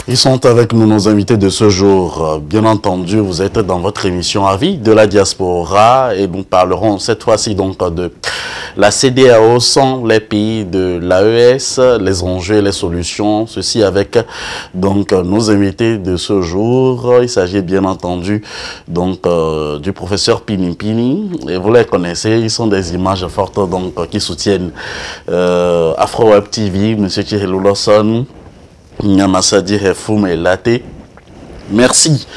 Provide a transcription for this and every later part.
Ils sont avec nous, nos invités de ce jour. Bien entendu, vous êtes dans votre émission Avis de la diaspora et nous parlerons cette fois-ci donc de la CEDEAO sans les pays de l'AES, les enjeux et les solutions. Ceci avec donc nos invités de ce jour. Il s'agit bien entendu donc du professeur Pini et vous les connaissez. Ils sont des images fortes donc qui soutiennent Afro Web TV, Monsieur Thierry Lawson, Nyamasadi Refoum et Laté. Merci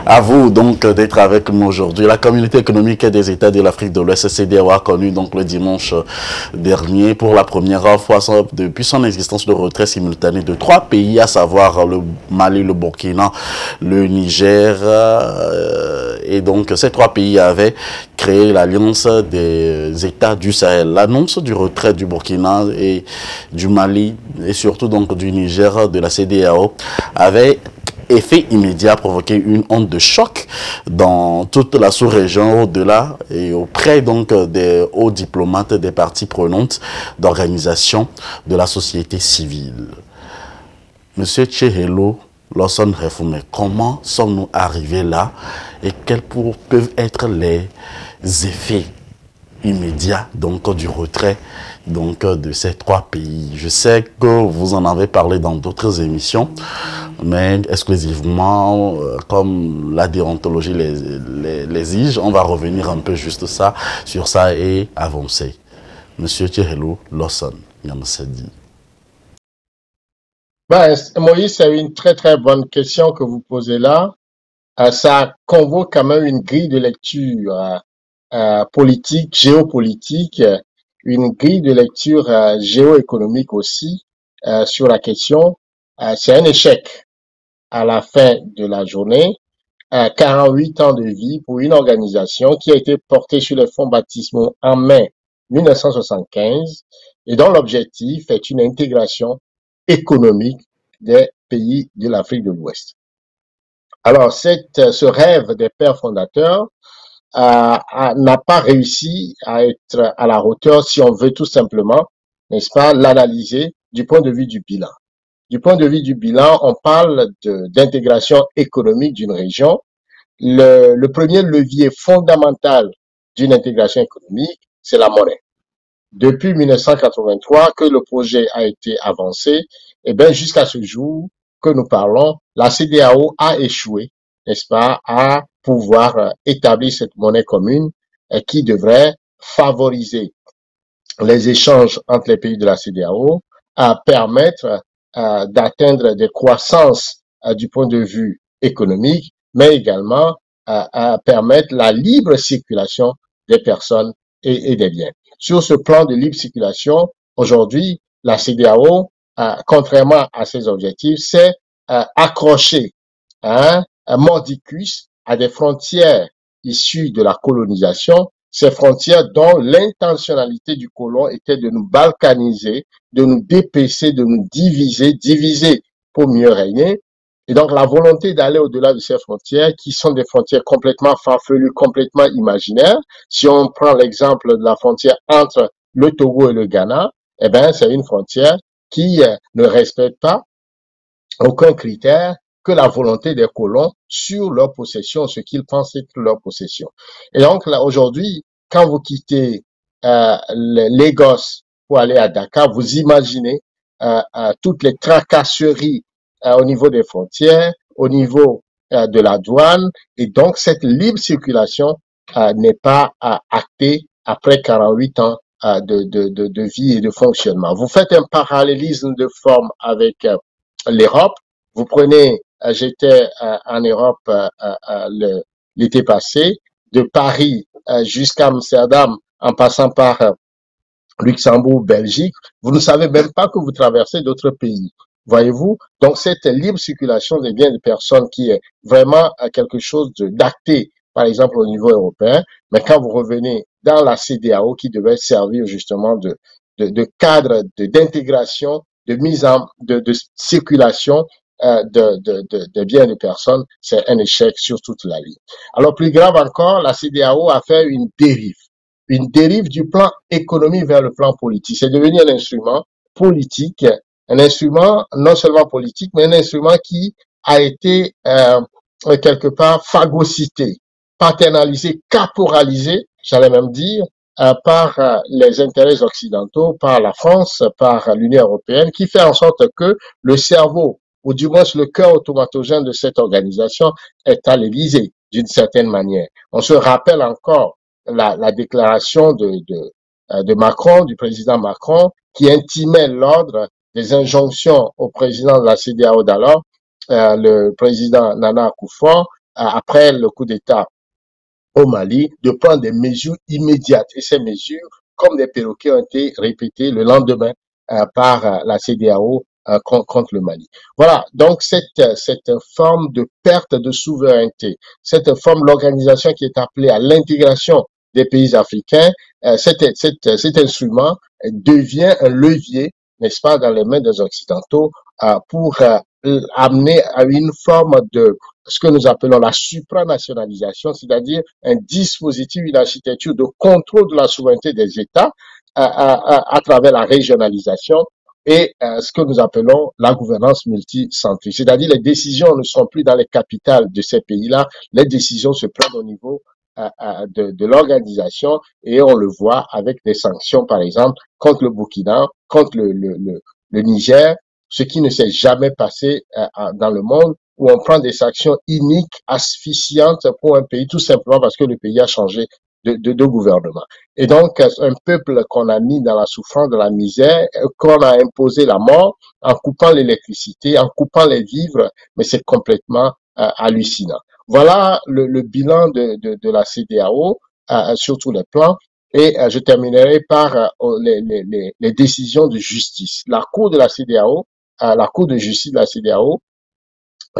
à vous donc d'être avec nous aujourd'hui. La communauté économique des États de l'Afrique de l'Ouest, CEDEAO, a connu donc le dimanche dernier pour la première fois depuis son existence le retrait simultané de 3 pays, à savoir le Mali, le Burkina, le Niger. Et donc ces 3 pays avaient créé l'Alliance des États du Sahel. L'annonce du retrait du Burkina et du Mali et surtout donc du Niger de la CEDEAO avait effet immédiat provoqué une onde de choc dans toute la sous-région, au-delà et auprès donc des hauts diplomates des parties prenantes d'organisations de la société civile. Monsieur Thierry Lawson Refoum, comment sommes-nous arrivés là et quels peuvent être les effets immédiats donc du retrait donc de ces 3 pays? Je sais que vous en avez parlé dans d'autres émissions, mais exclusivement comme la déontologie l'exige, on va revenir un peu juste sur ça et avancer. Monsieur Thierry Lawson, Nyamasadi. Moïse, c'est une très très bonne question que vous posez là. Ça convoque quand même une grille de lecture politique, géopolitique, une grille de lecture géoéconomique aussi sur la question. C'est un échec à la fin de la journée. 48 ans de vie pour une organisation qui a été portée sur les fonds baptismaux en mai 1975 et dont l'objectif est une intégration économique des pays de l'Afrique de l'Ouest. Alors, ce rêve des pères fondateurs n'a pas réussi à être à la hauteur, si on veut tout simplement, n'est-ce pas, l'analyser du point de vue du bilan. Du point de vue du bilan, on parle d'intégration économique d'une région. Le premier levier fondamental d'une intégration économique, c'est la monnaie. Depuis 1983 que le projet a été avancé, et bien jusqu'à ce jour que nous parlons, la CEDEAO a échoué, n'est-ce pas, à pouvoir établir cette monnaie commune qui devrait favoriser les échanges entre les pays de la CEDEAO, à permettre d'atteindre des croissances du point de vue économique, mais également à permettre la libre circulation des personnes et des biens. Sur ce plan de libre circulation, aujourd'hui, la CEDEAO, contrairement à ses objectifs, s'est accrochée mordicus à des frontières issues de la colonisation, ces frontières dont l'intentionnalité du colon était de nous balkaniser, de nous dépecer, de nous diviser pour mieux régner. Et donc, la volonté d'aller au-delà de ces frontières, qui sont des frontières complètement farfelues, complètement imaginaires. Si on prend l'exemple de la frontière entre le Togo et le Ghana, eh bien, c'est une frontière qui ne respecte pas aucun critère que la volonté des colons sur leur possession, ce qu'ils pensent être leur possession. Et donc, là, aujourd'hui, quand vous quittez Lagos pour aller à Dakar, vous imaginez toutes les tracasseries au niveau des frontières, au niveau de la douane, et donc cette libre circulation n'est pas actée après 48 ans de vie et de fonctionnement. Vous faites un parallélisme de forme avec l'Europe. Vous prenez, j'étais en Europe l'été passé, de Paris jusqu'à Amsterdam, en passant par Luxembourg, Belgique, vous ne savez même pas que vous traversez d'autres pays. Voyez-vous? Donc, cette libre circulation des biens de personnes qui est vraiment quelque chose d'acté, par exemple, au niveau européen, mais quand vous revenez dans la CEDEAO qui devait servir justement de cadre d'intégration, de mise de circulation de biens de personnes, c'est un échec sur toute la ligne. Alors, plus grave encore, la CEDEAO a fait une dérive du plan économique vers le plan politique. C'est devenu un instrument politique un instrument non seulement politique, mais un instrument qui a été quelque part phagocyté, paternalisé, caporalisé, j'allais même dire, par les intérêts occidentaux, par la France, par l'Union européenne, qui fait en sorte que le cerveau, ou du moins le cœur automatogène de cette organisation, est à l'Élysée, d'une certaine manière. On se rappelle encore la déclaration de Macron, du président Macron, qui intimait l'ordre des injonctions au président de la CEDEAO d'alors, le président Nana Akufo, après le coup d'État au Mali, de prendre des mesures immédiates. Et ces mesures, comme des perroquets, ont été répétées le lendemain par la CEDEAO contre le Mali. Voilà, donc cette forme de perte de souveraineté, cette forme de l'organisation qui est appelée à l'intégration des pays africains, cet instrument devient un levier, n'est-ce pas, dans les mains des Occidentaux pour amener à une forme de ce que nous appelons la supranationalisation, c'est-à-dire un dispositif, une architecture de contrôle de la souveraineté des États à travers la régionalisation et ce que nous appelons la gouvernance multicentrique. C'est-à-dire les décisions ne sont plus dans les capitales de ces pays-là, les décisions se prennent au niveau de l'organisation et on le voit avec des sanctions, par exemple, contre le Burkina, contre le Niger, ce qui ne s'est jamais passé dans le monde, où on prend des sanctions iniques, asphyxiantes pour un pays, tout simplement parce que le pays a changé de gouvernement. Et donc, un peuple qu'on a mis dans la souffrance, dans la misère, qu'on a imposé la mort en coupant l'électricité, en coupant les vivres, mais c'est complètement hallucinant. Voilà le bilan de la CEDEAO sur tous les plans. Et je terminerai par les décisions de justice. La Cour de la CEDEAO, la Cour de justice de la CEDEAO,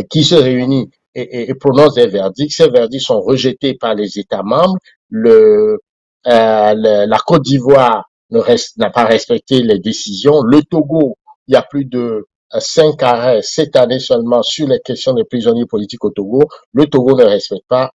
qui se réunit et prononce des verdicts. Ces verdicts sont rejetés par les États membres. La Côte d'Ivoire n'a pas respecté les décisions. Le Togo, il y a plus de 5 arrêts cette année seulement sur les questions des prisonniers politiques au Togo. Le Togo ne respecte pas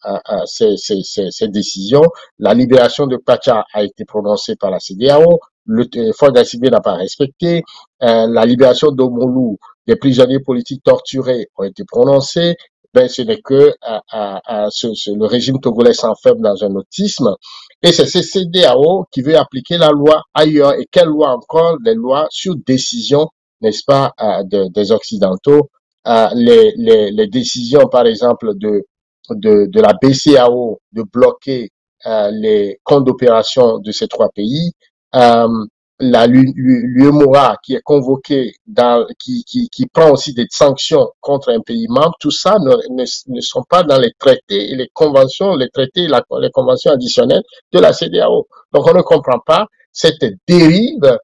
ces décisions. La libération de Pacha a été prononcée par la CEDEAO. Le Ford d'Assibé n'a pas respecté. La libération d'Omolou, des prisonniers politiques torturés ont été prononcés. Ben, ce n'est que le régime togolais s'enferme dans un autisme. Et c'est ce CEDEAO qui veut appliquer la loi ailleurs. Et quelle loi encore? Les lois sur décision, n'est-ce pas, des Occidentaux. Les décisions, par exemple, de la BCAO de bloquer les comptes d'opération de ces trois pays. L'UEMOA qui est convoqué qui prend aussi des sanctions contre un pays membre, tout ça ne sont pas dans les traités et les conventions, les traités et les conventions additionnelles de la CEDEAO. Donc on ne comprend pas cette dérive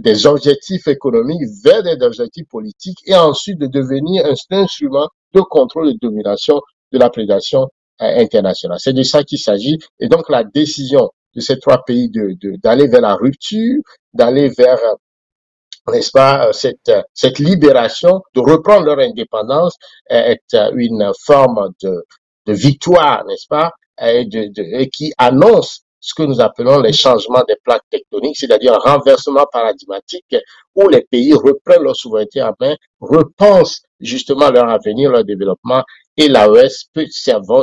des objectifs économiques vers des objectifs politiques et ensuite de devenir un instrument de contrôle et de domination de la prédation internationale. C'est de ça qu'il s'agit. Et donc la décision de ces trois pays d'aller vers la rupture, d'aller vers, n'est-ce pas, cette libération, de reprendre leur indépendance est une forme de victoire, n'est-ce pas, et qui annonce ce que nous appelons les changements des plaques tectoniques, c'est-à-dire un renversement paradigmatique où les pays reprennent leur souveraineté en main, repensent justement leur avenir, leur développement, et l'AES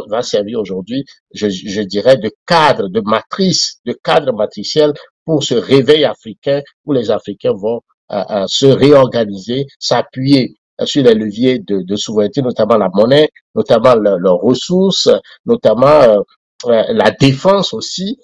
va servir aujourd'hui, je dirais, de cadre, de matrice, de cadre matriciel pour ce réveil africain où les Africains vont se réorganiser, s'appuyer sur les leviers de souveraineté, notamment la monnaie, notamment leurs ressources, notamment la défense aussi,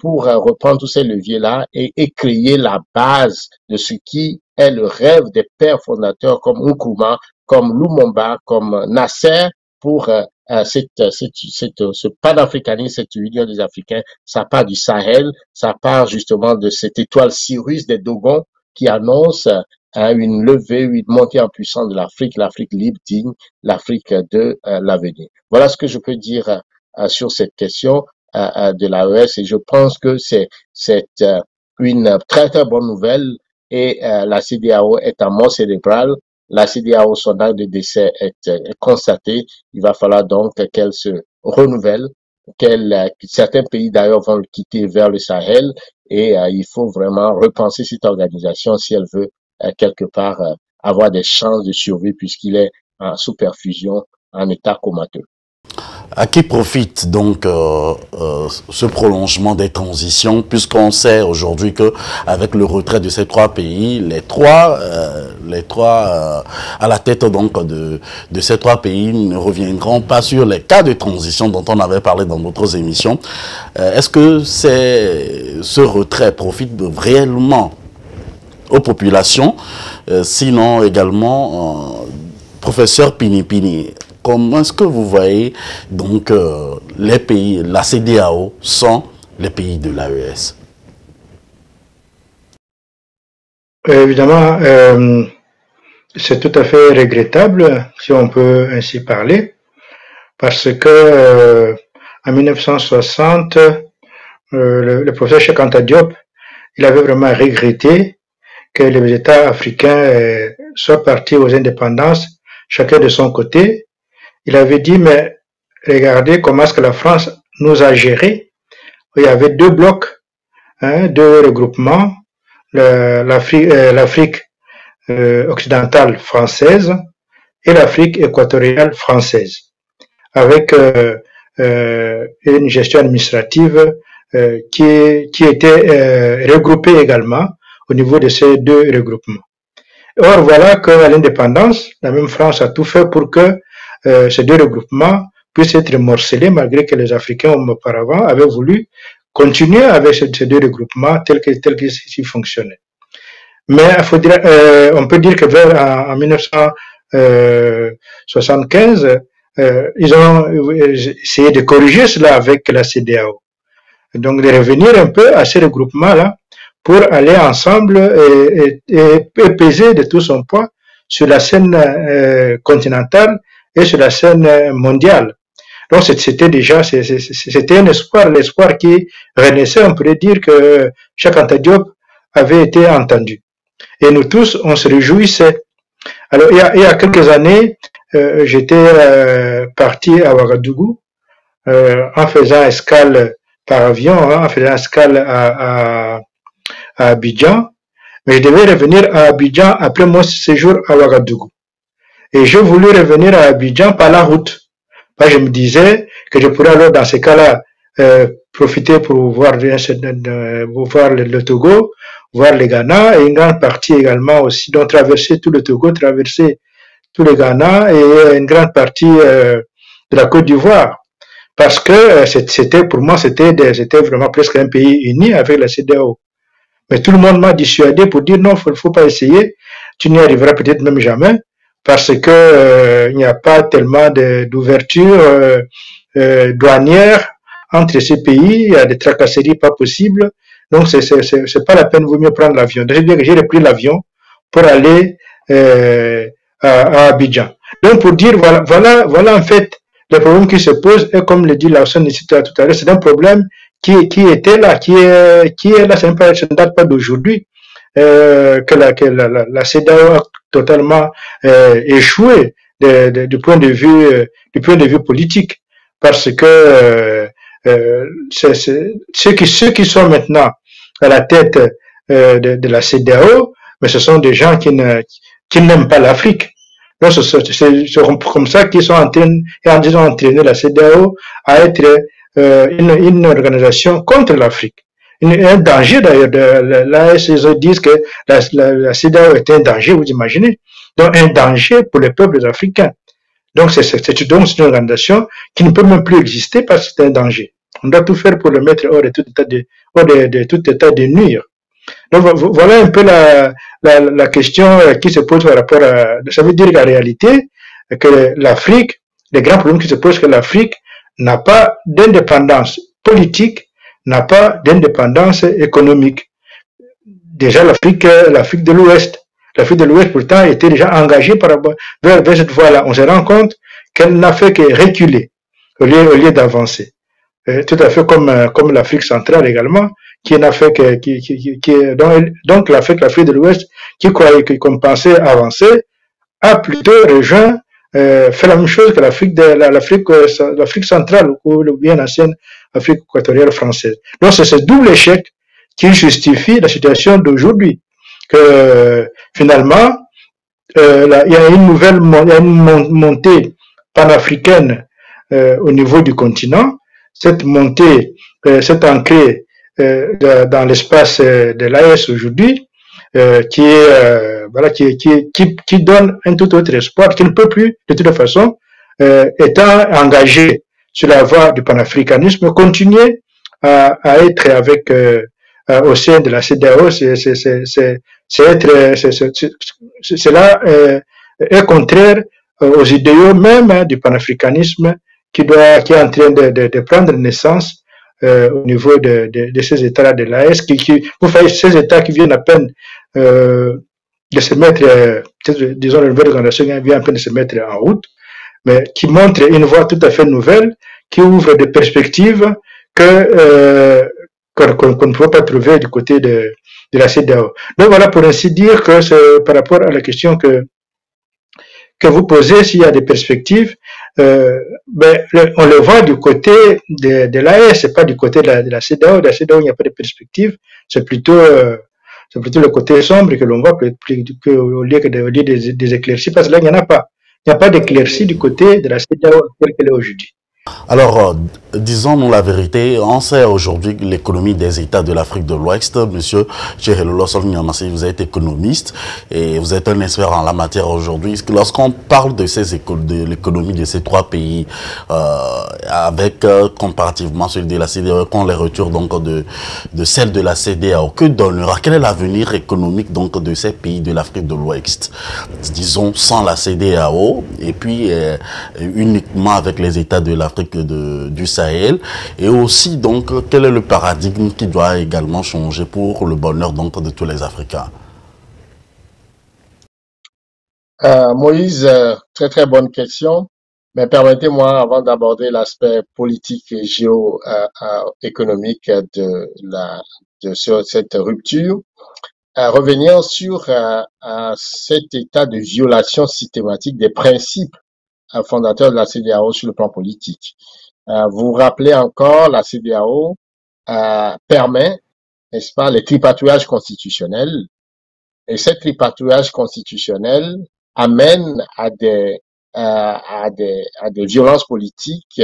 pour reprendre tous ces leviers-là et créer la base de ce qui est le rêve des pères fondateurs comme Nkrumah, comme Lumumba, comme Nasser, pour ce panafricanisme, cette union des Africains. Ça part du Sahel, ça part justement de cette étoile Sirius des Dogons qui annonce une levée, une montée en puissance de l'Afrique libre, digne, l'Afrique de l'avenir. Voilà ce que je peux dire sur cette question de l'AES et je pense que c'est une très très bonne nouvelle et la CEDEAO est en mort cérébrale. La CEDEAO, son âge de décès est constaté. Il va falloir donc qu'elle se renouvelle, certains pays d'ailleurs vont le quitter vers le Sahel et il faut vraiment repenser cette organisation si elle veut quelque part avoir des chances de survie puisqu'il est sous perfusion en état comateux. À qui profite donc ce prolongement des transitions, puisqu'on sait aujourd'hui que avec le retrait de ces trois pays, les trois à la tête donc de ces trois pays ne reviendront pas sur les cas de transition dont on avait parlé dans d'autres émissions. Est-ce que ce retrait profite réellement aux populations, sinon également professeur Pinipini? Comment est-ce que vous voyez donc les pays, la CEDEAO sans les pays de l'AES? Évidemment, c'est tout à fait regrettable, si on peut ainsi parler, parce que en 1960, le professeur Cheikh Anta Diop, il avait vraiment regretté que les États africains soient partis aux indépendances, chacun de son côté. Il avait dit, mais regardez comment est-ce que la France nous a gérés. Il y avait deux blocs, deux regroupements, l'Afrique occidentale française et l'Afrique équatoriale française, avec une gestion administrative qui était regroupée également au niveau de ces deux regroupements. Or, voilà qu'à l'indépendance, la même France a tout fait pour que ces deux regroupements puissent être morcelés, malgré que les Africains auparavant avaient voulu continuer avec ces deux regroupements tels qu'ils fonctionnaient. Mais on peut dire que en 1975, ils ont essayé de corriger cela avec la CEDEAO. Donc de revenir un peu à ces regroupements-là pour aller ensemble et peser de tout son poids sur la scène continentale et sur la scène mondiale. Donc c'était un espoir, l'espoir qui renaissait. On pourrait dire que Cheikh Anta Diop avait été entendu. Et nous tous, on se réjouissait. Alors il y a quelques années, j'étais parti à Ouagadougou en faisant escale par avion, en faisant escale à Abidjan, mais je devais revenir à Abidjan après mon séjour à Ouagadougou. Et je voulais revenir à Abidjan par la route. Je me disais que je pourrais alors dans ces cas-là profiter pour voir le Togo, voir le Ghana et une grande partie également aussi, donc traverser tout le Togo, traverser tout le Ghana et une grande partie de la Côte d'Ivoire. Parce que pour moi, c'était vraiment presque un pays uni avec la CEDEAO. Mais tout le monde m'a dissuadé pour dire non, faut pas essayer, tu n'y arriveras peut-être même jamais, parce que il n'y a pas tellement d'ouverture douanière entre ces pays, il y a des tracasseries pas possibles, donc c'est pas la peine, vaut mieux prendre l'avion. Donc j'ai repris l'avion pour aller à Abidjan. Donc pour dire voilà en fait le problème qui se pose, et comme le dit Lawson ici tout à l'heure, c'est un problème qui était là, qui est là, ça ne date pas d'aujourd'hui, que la CEDEAO a totalement échoué du point de vue politique, parce que ceux qui sont maintenant à la tête de la CEDEAO, mais ce sont des gens qui n'aiment pas l'Afrique. Donc c'est comme ça qu'ils ont entraîné la CEDEAO à être une organisation contre l'Afrique. Un danger d'ailleurs. Là, ils disent que la CEDEAO est un danger, vous imaginez. Donc un danger pour les peuples africains. Donc c'est une organisation qui ne peut même plus exister parce que c'est un danger. On doit tout faire pour le mettre hors de tout état de nuire. Donc voilà un peu la question qui se pose par rapport à... Ça veut dire qu'en réalité, que l'Afrique, les grands problèmes qui se posent, que l'Afrique n'a pas d'indépendance politique, n'a pas d'indépendance économique. Déjà l'Afrique de l'Ouest. L'Afrique de l'Ouest, pourtant, était déjà engagée vers cette voie-là. On se rend compte qu'elle n'a fait que reculer au lieu d'avancer. Tout à fait comme l'Afrique centrale également, qui n'a fait que donc l'Afrique de l'Ouest, qu'on pensait avancer, a plutôt rejoint, fait la même chose que l'Afrique centrale, ou bien l'ancienne Afrique équatoriale française. Donc c'est ce double échec qui justifie la situation d'aujourd'hui. que finalement, il y a une nouvelle montée panafricaine au niveau du continent. Cette montée, cette entrée dans l'espace de l'AES aujourd'hui, qui est voilà, qui donne un tout autre espoir, qui ne peut plus de toute façon, étant engagé sur la voie du panafricanisme, continuer à être avec au sein de la CEDEAO, cela est contraire aux idéaux même du panafricanisme qui est en train de prendre naissance au niveau de ces États-là de l'AES, vous voyez, ces États qui viennent à peine de se mettre, disons, la nouvelle organisation vient à peine de se mettre en route, mais qui montre une voie tout à fait nouvelle, qui ouvre des perspectives qu'on ne peut pas trouver du côté de la CEDEAO. Donc voilà, pour ainsi dire que c'est par rapport à la question que vous posez, s'il y a des perspectives, on le voit du côté de l'AES, c'est pas du côté de la CEDEAO. De la CEDEAO, il n'y a pas de perspective, c'est plutôt le côté sombre que l'on voit au lieu des éclaircies, parce que là, il n'y en a pas. Il n'y a pas d'éclaircie du côté de la CEDEAO telle qu'elle est aujourd'hui. Alors, disons-nous la vérité, on sait aujourd'hui l'économie des États de l'Afrique de l'Ouest. Monsieur Tcherelolo Solniamassi, vous êtes économiste et vous êtes un expert en la matière aujourd'hui. Lorsqu'on parle de de l'économie de ces trois pays, avec comparativement celui de la CEDEAO, qu'on les retire donc de celle de la CEDEAO, que donnera, quel est l'avenir économique donc de ces pays de l'Afrique de l'Ouest, disons sans la CEDEAO et puis uniquement avec les États de l'Afrique du Sahel, et aussi donc quel est le paradigme qui doit également changer pour le bonheur donc de tous les Africains? Moïse, très très bonne question, mais permettez-moi avant d'aborder l'aspect politique et géo-économique de cette rupture, revenir sur cet état de violation systématique des principes fondateur de la CEDEAO sur le plan politique. Vous vous rappelez encore, la CEDEAO permet, n'est-ce pas, les tripatouillages constitutionnels, et ces tripatouillages constitutionnels amènent à des violences politiques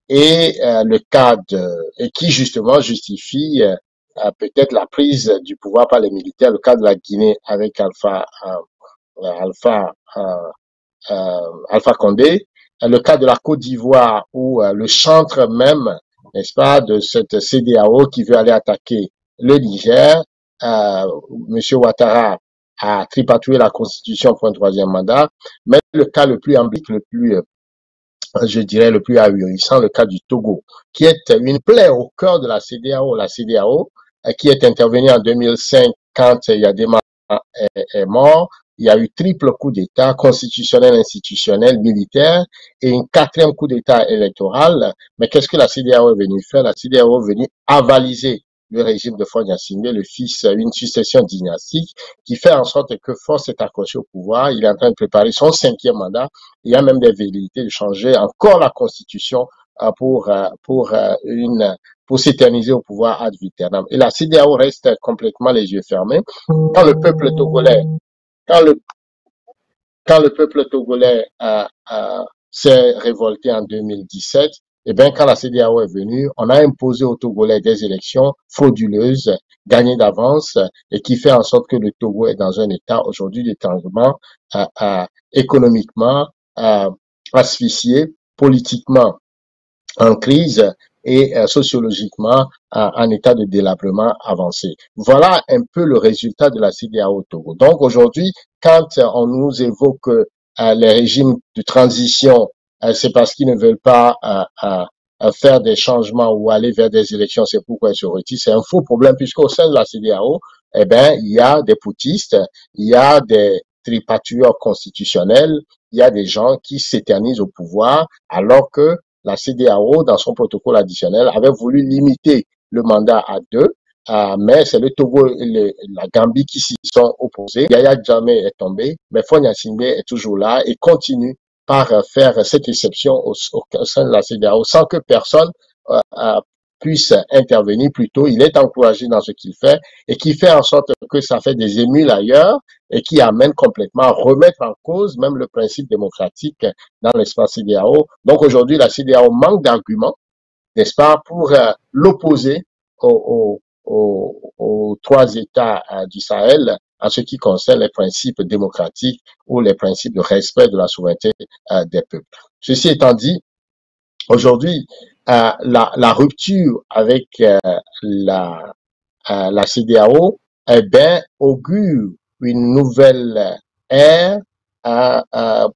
et et qui justement justifie peut-être la prise du pouvoir par les militaires, le cas de la Guinée avec Alpha Condé, le cas de la Côte d'Ivoire où le chantre même, n'est-ce pas, de cette CEDEAO qui veut aller attaquer le Niger, Monsieur Ouattara a tripatouillé la Constitution pour un troisième mandat, mais le cas le plus emblématique, je dirais le plus ahurissant, le cas du Togo, qui est une plaie au cœur de la CEDEAO. La CEDEAO, qui est intervenue en 2005 quand Yadema est mort. Il y a eu triple coup d'État constitutionnel, institutionnel, militaire et un quatrième coup d'État électoral. Mais qu'est-ce que la CEDEAO est venue faire? La CEDEAO est venue avaliser le régime de Faure Gnassingbé, le fils, une succession dynastique qui fait en sorte que Faure s'est accroché au pouvoir. Il est en train de préparer son cinquième mandat. Il y a même des velléités de changer encore la constitution pour s'éterniser au pouvoir ad vitam. Et la CEDEAO reste complètement les yeux fermés. Quand le peuple togolais quand le peuple togolais s'est révolté en 2017, et bien quand la CEDEAO est venue, on a imposé aux Togolais des élections frauduleuses, gagnées d'avance, et qui fait en sorte que le Togo est dans un état aujourd'hui d'étranglement, économiquement asphyxié, politiquement en crise et sociologiquement en état de délabrement avancé. Voilà un peu le résultat de la CEDEAO au Togo. Donc aujourd'hui, quand on nous évoque les régimes de transition, c'est parce qu'ils ne veulent pas faire des changements ou aller vers des élections, c'est pourquoi ils se retirent. C'est un faux problème puisqu'au sein de la CEDEAO, eh ben, il y a des poutistes, il y a des tripatouilleurs constitutionnels, il y a des gens qui s'éternisent au pouvoir alors que la CEDEAO, dans son protocole additionnel, avait voulu limiter le mandat à 2, mais c'est le Togo et la Gambie qui s'y sont opposés. Yaya Jammeh est tombé, mais Faure Gnassingbé est toujours là et continue par faire cette exception au sein de la CEDEAO sans que personne puisse intervenir plus tôt. Il est encouragé dans ce qu'il fait et qui fait en sorte que ça fait des émules ailleurs et qui amène complètement à remettre en cause même le principe démocratique dans l'espace CEDEAO. Donc aujourd'hui, la CEDEAO manque d'arguments, n'est-ce pas, pour l'opposer aux trois États du Sahel en ce qui concerne les principes démocratiques ou les principes de respect de la souveraineté des peuples. Ceci étant dit, aujourd'hui, la rupture avec la CEDEAO, eh bien, augure une nouvelle ère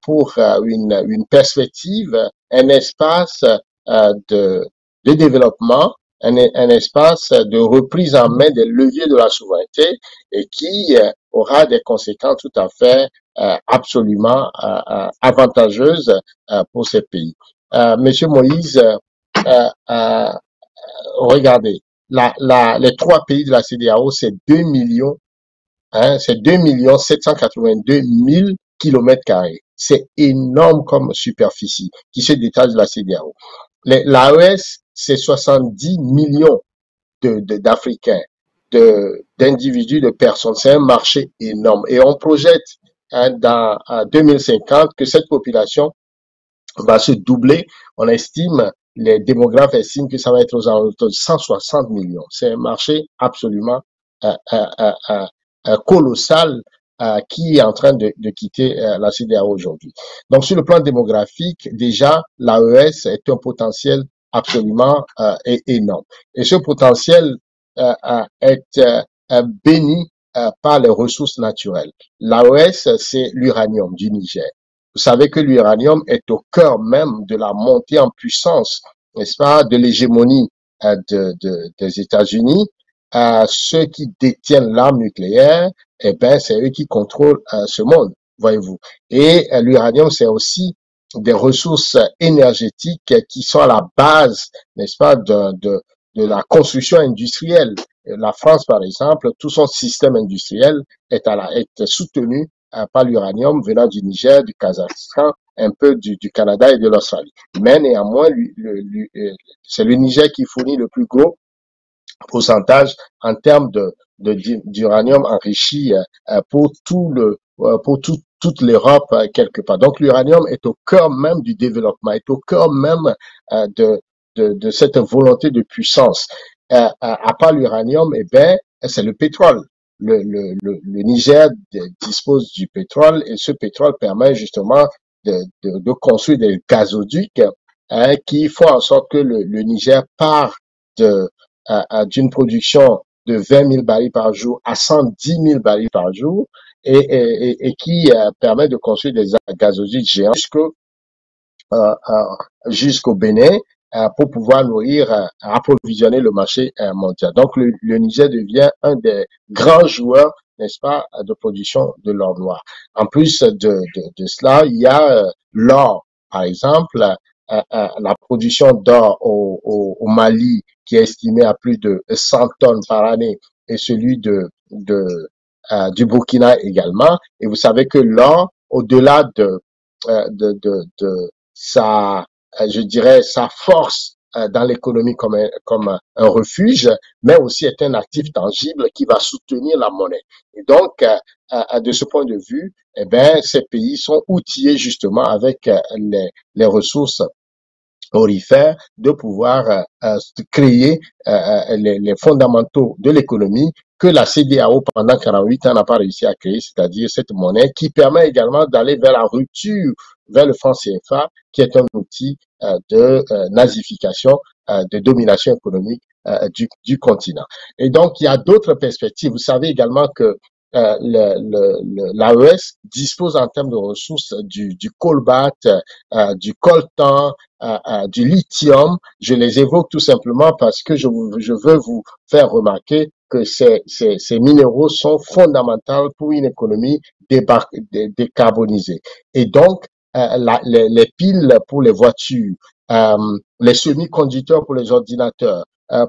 pour une perspective, un espace de développement, un espace de reprise en main des leviers de la souveraineté et qui aura des conséquences tout à fait absolument avantageuses pour ces pays. Monsieur Moïse, regardez, les trois pays de la CEDEAO, c'est 2 millions, c'est 2 782 000 kilomètres carrés. C'est énorme comme superficie qui se détache de la CEDEAO. L'AES, c'est 70 millions d'Africains, d'individus, de personnes. C'est un marché énorme. Et on projette dans 2050 que cette population va se doubler. On estime, les démographes estiment que ça va être aux alentours de 160 millions. C'est un marché absolument colossal qui est en train de quitter la CEDEAO aujourd'hui. Donc, sur le plan démographique, déjà, l'AES est un potentiel absolument énorme. Et ce potentiel est béni par les ressources naturelles. L'AES, c'est l'uranium du Niger. Vous savez que l'uranium est au cœur même de la montée en puissance, n'est-ce pas, de l'hégémonie des États-Unis. Ceux qui détiennent l'arme nucléaire, eh ben, c'est eux qui contrôlent ce monde, voyez-vous. Et l'uranium, c'est aussi des ressources énergétiques qui sont à la base, n'est-ce pas, de la construction industrielle. La France, par exemple, tout son système industriel est soutenu par l'uranium venant du Niger, du Kazakhstan, un peu du Canada et de l'Australie. Mais néanmoins, c'est le Niger qui fournit le plus gros pourcentage en termes d'uranium enrichi pour toute l'Europe quelque part. Donc l'uranium est au cœur même du développement, est au cœur même de cette volonté de puissance. À part l'uranium, eh ben, c'est le pétrole. Le Niger dispose du pétrole et ce pétrole permet justement de construire des gazoducs qui font en sorte que le Niger part d'une production de 20 000 barils par jour à 110 000 barils par jour et qui permet de construire des gazoducs géants jusqu'au Bénin pour pouvoir approvisionner le marché mondial. Donc le Niger devient un des grands joueurs, n'est-ce pas, de production de l'or noir. En plus de cela, il y a l'or, par exemple, la production d'or au Mali qui est estimé à plus de 100 tonnes par année et celui du Burkina également. Et vous savez que l'or, au-delà de sa, je dirais, sa force dans l'économie comme un refuge, mais aussi est un actif tangible qui va soutenir la monnaie. Et donc, de ce point de vue, eh ben, ces pays sont outillés justement avec les ressources aurifères de pouvoir créer les fondamentaux de l'économie que la CEDEAO pendant 48 ans n'a pas réussi à créer, c'est-à-dire cette monnaie qui permet également d'aller vers la rupture vers le franc CFA, qui est un outil de nazification, de domination économique du continent. Et donc, il y a d'autres perspectives. Vous savez également que l'AES dispose en termes de ressources du cobalt, du coltan, du lithium. Je les évoque tout simplement parce que je veux vous faire remarquer que ces minéraux sont fondamentaux pour une économie décarbonisée. Et donc, les piles pour les voitures, les semi-conducteurs pour les ordinateurs,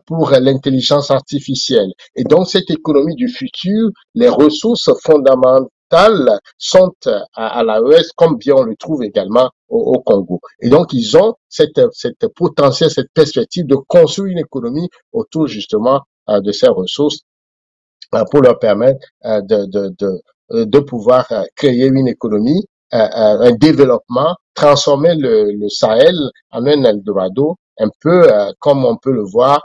pour l'intelligence artificielle. Et donc, cette économie du futur, les ressources fondamentales fondamentales sont à l'AES, comme bien on le trouve également au Congo. Et donc, ils ont cette potentiel, cette perspective de construire une économie autour justement de ces ressources pour leur permettre de pouvoir créer une économie, un développement, transformer le Sahel en un Eldorado, un peu comme on peut le voir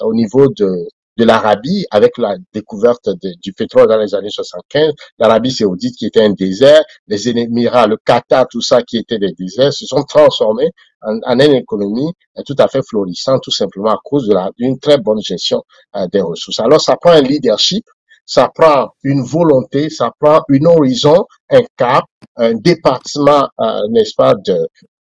au niveau de l'Arabie, avec la découverte du pétrole dans les années 75, l'Arabie saoudite qui était un désert, les Émirats, le Qatar, tout ça qui était des déserts, se sont transformés en une économie tout à fait florissante, tout simplement à cause d'une très bonne gestion des ressources. Alors, ça prend un leadership, ça prend une volonté, ça prend une horizon, un cap, un département, n'est-ce pas,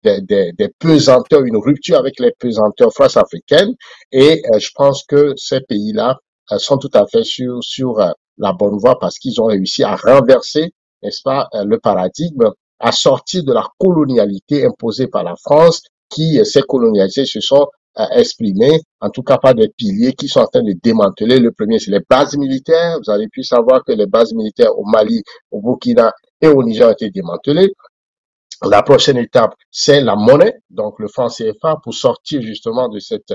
des pesanteurs, une rupture avec les pesanteurs face africaines. Et je pense que ces pays-là sont tout à fait sur la bonne voie parce qu'ils ont réussi à renverser, n'est-ce pas, le paradigme, à sortir de la colonialité imposée par la France, qui, ces colonialisés se sont exprimés, en tout cas par des piliers qui sont en train de démanteler. Le premier, c'est les bases militaires. Vous avez pu savoir que les bases militaires au Mali, au Burkina et au Niger ont été démantelées. La prochaine étape, c'est la monnaie, donc le franc CFA, pour sortir justement de cette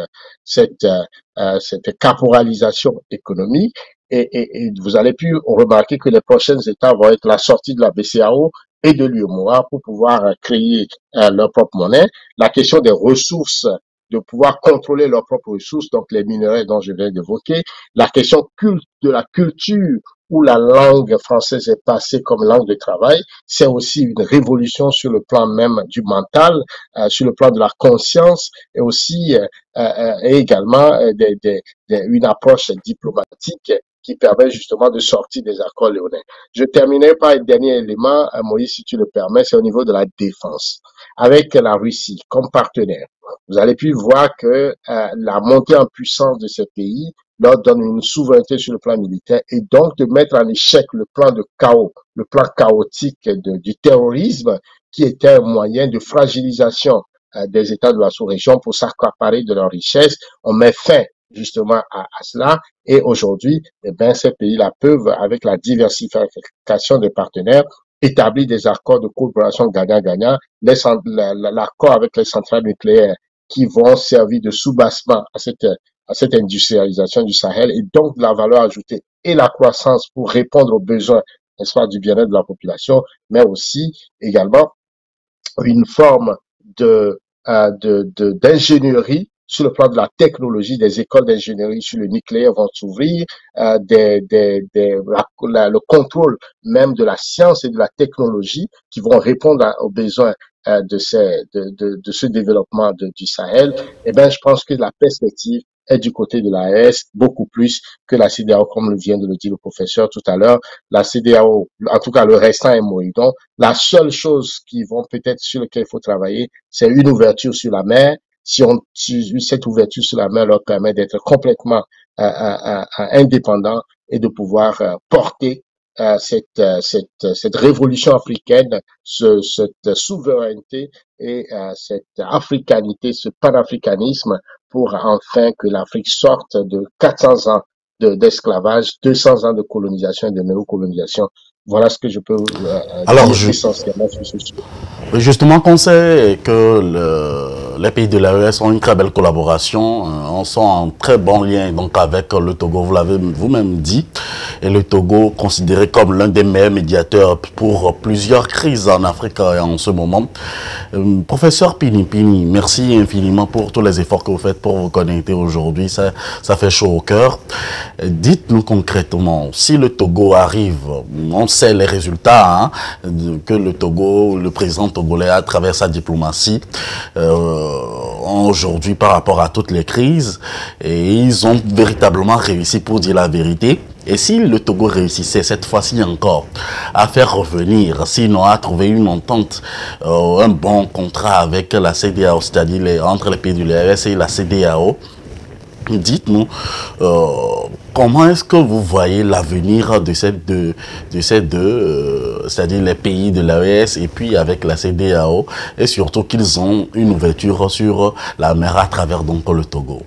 caporalisation économique. Et vous allez pu remarquer que les prochaines étapes vont être la sortie de la BCAO et de l'UEMOA pour pouvoir créer leur propre monnaie. La question des ressources, de pouvoir contrôler leurs propres ressources, donc les minerais dont je viens d'évoquer. La question de la culture, où la langue française est passée comme langue de travail, c'est aussi une révolution sur le plan même du mental, sur le plan de la conscience, et aussi et également une approche diplomatique qui permet justement de sortir des accords léonins. Je terminerai par un dernier élément, Moïse, si tu le permets, c'est au niveau de la défense. Avec la Russie comme partenaire, vous allez pu voir que la montée en puissance de ces pays leur donne une souveraineté sur le plan militaire et donc de mettre en échec le plan de chaos, le plan chaotique du terrorisme qui était un moyen de fragilisation des États de la sous-région pour s'accaparer de leurs richesses. On met fin justement à cela et aujourd'hui, eh bien, ces pays-là peuvent, avec la diversification des partenaires, établir des accords de coopération gagnant-gagnant, l'accord avec les centrales nucléaires qui vont servir de soubassement à cette industrialisation du Sahel et donc de la valeur ajoutée et la croissance pour répondre aux besoins, n'est-ce pas, du bien-être de la population, mais aussi également une forme d'ingénierie sur le plan de la technologie, des écoles d'ingénierie sur le nucléaire vont s'ouvrir, le contrôle même de la science et de la technologie qui vont répondre aux besoins de ce développement du Sahel. Eh bien, je pense que la perspective est du côté de l'AES beaucoup plus que la CEDEAO, comme vient de le dire le professeur tout à l'heure. La CEDEAO, en tout cas le restant est moïdon. La seule chose qui vont peut-être sur laquelle il faut travailler, c'est une ouverture sur la mer. Si cette ouverture sur la mer leur permet d'être complètement indépendants et de pouvoir porter cette révolution africaine, cette souveraineté et cette africanité, ce panafricanisme pour enfin que l'Afrique sorte de 400 ans d'esclavage, 200 ans de colonisation et de néocolonisation. Voilà ce que je peux dire essentiellement sur ce sujet. Justement, qu'on sait que les pays de l'AES ont une très belle collaboration, on sont en très bon lien donc avec le Togo, vous l'avez vous-même dit, et le Togo considéré comme l'un des meilleurs médiateurs pour plusieurs crises en Afrique en ce moment. Professeur Pini, merci infiniment pour tous les efforts que vous faites pour vous connecter aujourd'hui, ça fait chaud au cœur. Dites-nous concrètement, si le Togo arrive, on sait les résultats que le Togo, le président togolais à travers sa diplomatie aujourd'hui par rapport à toutes les crises, et ils ont véritablement réussi, pour dire la vérité. Et si le Togo réussissait cette fois-ci encore à faire revenir, sinon à trouver une entente, un bon contrat avec la CEDEAO, c'est-à-dire entre les pays de l'AES et la CEDEAO, dites-nous comment est-ce que vous voyez l'avenir de ces deux, c'est-à-dire les pays de l'AES et puis avec la CEDEAO, et surtout qu'ils ont une ouverture sur la mer à travers donc le Togo.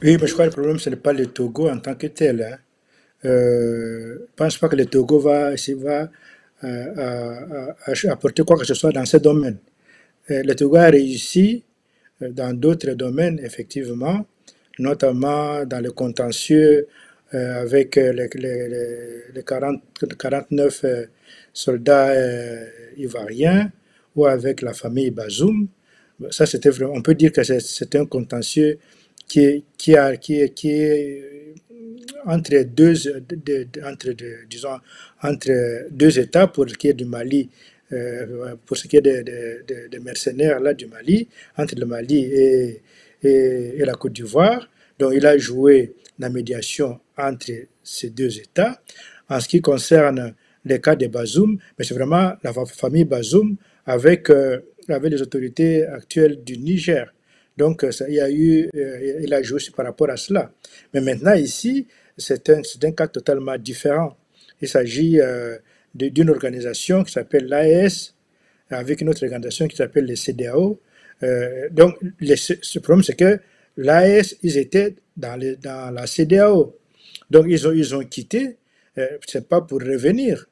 Oui, mais je crois que le problème, ce n'est pas le Togo en tant que tel. Je ne pense pas que le Togo va apporter quoi que ce soit dans ce domaine. Le Togo a réussi dans d'autres domaines, effectivement, notamment dans le contentieux avec les 49 soldats ivoiriens ou avec la famille Bazoum. Ça, c'était vraiment, on peut dire que c'est un contentieux qui est entre disons, entre deux États pour ce qui est du Mali, pour ce qui est des mercenaires là, du Mali, entre le Mali et la Côte d'Ivoire. Donc il a joué la médiation entre ces deux États. En ce qui concerne les cas de Bazoum, mais c'est vraiment la famille Bazoum avec les autorités actuelles du Niger. Donc, il a joué par rapport à cela. Mais maintenant, ici, c'est un cas totalement différent. Il s'agit d'une organisation qui s'appelle l'AES, avec une autre organisation qui s'appelle les CEDEAO. Donc, ce problème, c'est que l'AES, ils étaient dans la CEDEAO. Donc, ils ont quitté, c'est pas pour revenir.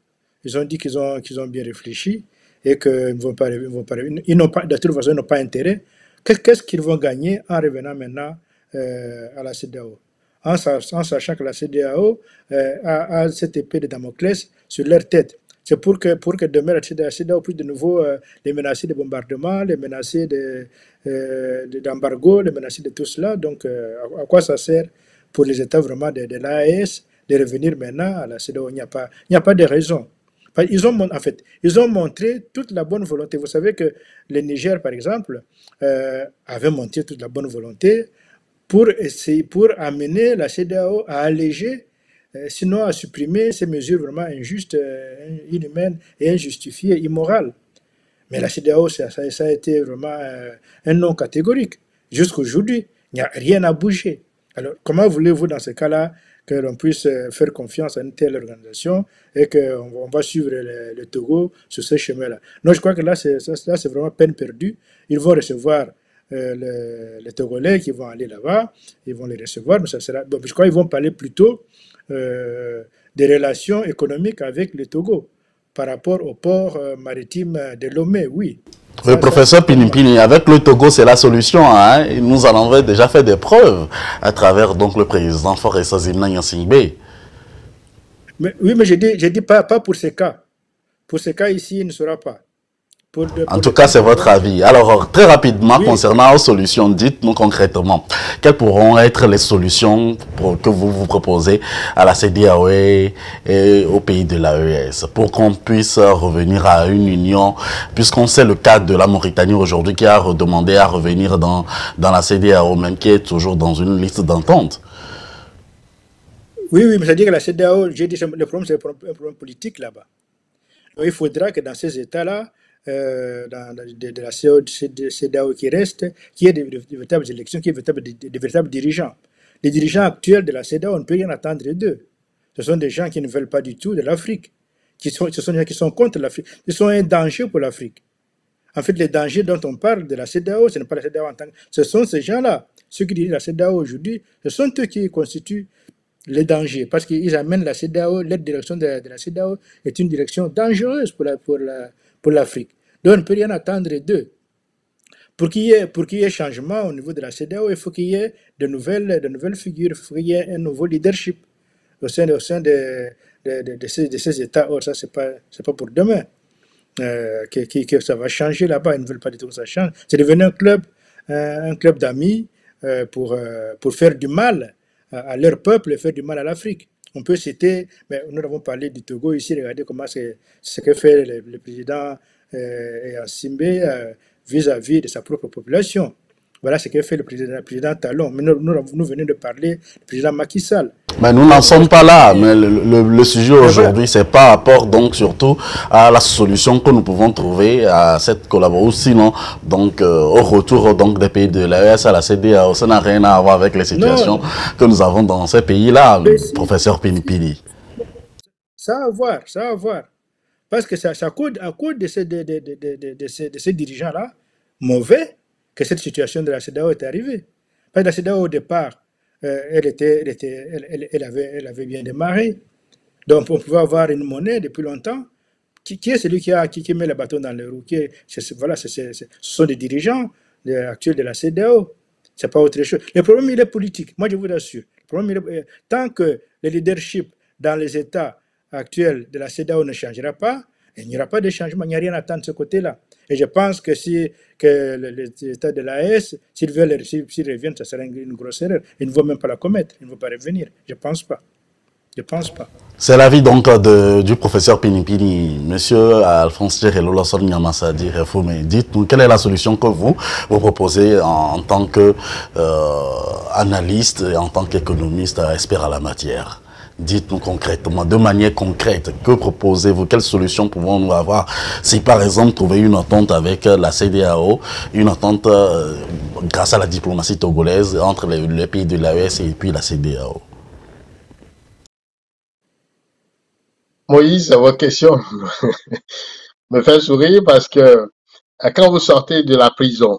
Ils ont dit qu'ils ont bien réfléchi et qu'ils ne vont pas, ils n'ont pas, de toute façon, ils n'ont pas intérêt. Qu'est-ce qu'ils vont gagner en revenant maintenant à la CEDEAO, en sachant que la CEDEAO a cette épée de Damoclès sur leur tête. C'est pour que demain la CEDEAO puisse de nouveau les menacer de bombardement, les menacer d'embargo, les menacer de tout cela. Donc, à quoi ça sert pour les États vraiment de l'AES de revenir maintenant à la CEDEAO? Il n'y a pas de raison. Ils ont montré toute la bonne volonté. Vous savez que le Niger, par exemple, avait montré toute la bonne volonté pour amener la CEDEAO à alléger, sinon à supprimer ces mesures vraiment injustes, inhumaines et injustifiées, immorales. Mais la CEDEAO, ça a été vraiment un non catégorique. Jusqu'aujourd'hui, il n'y a rien à bouger. Alors, comment voulez-vous, dans ce cas-là, que l'on puisse faire confiance à une telle organisation et qu'on va suivre le Togo sur ce chemin-là? Non, je crois que là, c'est vraiment peine perdue. Ils vont recevoir les Togolais qui vont aller là-bas, ils vont les recevoir, mais ça sera, bon, je crois qu'ils vont parler plutôt des relations économiques avec le Togo par rapport au port maritime de Lomé, oui. Le professeur Pinimpini, avec le Togo, c'est la solution. Hein? Nous en avons déjà fait des preuves à travers donc le président Forest Zimna Yassingbe. Oui, mais je dis pas pour ces cas. Pour ces cas ici, il ne sera pas. En tout cas, c'est votre avis. Alors, très rapidement, oui, concernant les solutions, dites-nous concrètement, quelles pourront être les solutions que vous proposez à la CEDEAO et au pays de l'AES pour qu'on puisse revenir à une union, puisqu'on sait le cas de la Mauritanie aujourd'hui qui a demandé à revenir dans la CEDEAO, même qui est toujours dans une liste d'entente. Oui, mais c'est-à-dire que la CEDEAO, j'ai dit, le problème, c'est un problème politique là-bas. Il faudra que dans ces États-là, de la CEDEAO qui reste, qu'il y ait de véritables élections, qu'il y ait de véritables dirigeants. Les dirigeants actuels de la CEDEAO, on ne peut rien attendre d'eux. Ce sont des gens qui ne veulent pas du tout de l'Afrique. Ce sont des gens qui sont contre l'Afrique. Ils sont un danger pour l'Afrique. En fait, les dangers dont on parle de la CEDEAO, ce n'est pas la CEDEAO en tant que... Ce sont ces gens-là. Ceux qui dirigent la CEDEAO aujourd'hui, ce sont eux qui constituent les dangers. Parce qu'ils amènent la CEDEAO, la direction de la CEDEAO est une direction dangereuse pour l'Afrique. Donc, on ne peut rien attendre d'eux. Pour qu'il y ait changement au niveau de la CEDEAO, il faut qu'il y ait de nouvelles figures, il faut qu'il y ait un nouveau leadership au sein de ces États. Or, ça, c'est pas pour demain que ça va changer là-bas. Ils ne veulent pas du tout que ça change. C'est devenu un club d'amis pour faire du mal à leur peuple et faire du mal à l'Afrique. On peut citer, mais nous avons parlé du Togo ici, regardez comment c'est ce que fait le président Yassingbe vis-à-vis de sa propre population. Voilà ce que fait le président Talon. Mais nous venons de parler du président Macky Sall. Mais nous n'en sommes pas là. Mais le sujet aujourd'hui, c'est par rapport donc surtout à la solution que nous pouvons trouver à cette collaboration. Sinon, donc au retour donc des pays de l'AES à la CEDEAO, ça n'a rien à voir avec les situations que nous avons dans ces pays-là, professeur Pinipili. Ça a à voir. Parce que c'est à cause de ces dirigeants-là, mauvais, que cette situation de la CEDEAO est arrivée. Parce que la CEDEAO, au départ, elle avait bien démarré. Donc, on pouvait avoir une monnaie depuis longtemps. Qui est celui qui met le bâton dans les roues? Voilà, ce sont des dirigeants actuels de la CEDEAO. Ce n'est pas autre chose. Le problème, il est politique. Moi, je vous assure. Le problème, tant que le leadership dans les États actuels de la CEDEAO ne changera pas, il n'y aura pas de changement. Il n'y a rien à attendre de ce côté-là. Et je pense que si les États de l'AES, s'ils reviennent, ça sera une grosse erreur. Ils ne vont même pas la commettre. Ils ne vont pas revenir. Je ne pense pas. Je pense pas. C'est l'avis donc du professeur Pinipini. Monsieur Alphonse Djerelo Lawson Nyamassadi Refoumé, dites-nous quelle est la solution que vous proposez en tant qu'analyste et en tant qu'économiste expert à la matière. Dites-nous concrètement, de manière concrète, que proposez-vous? Quelle solution pouvons-nous avoir si par exemple trouver une entente avec la CEDEAO, une entente grâce à la diplomatie togolaise entre les pays de l'AES et puis la CEDEAO? Moïse, votre question me fait sourire parce que quand vous sortez de la prison,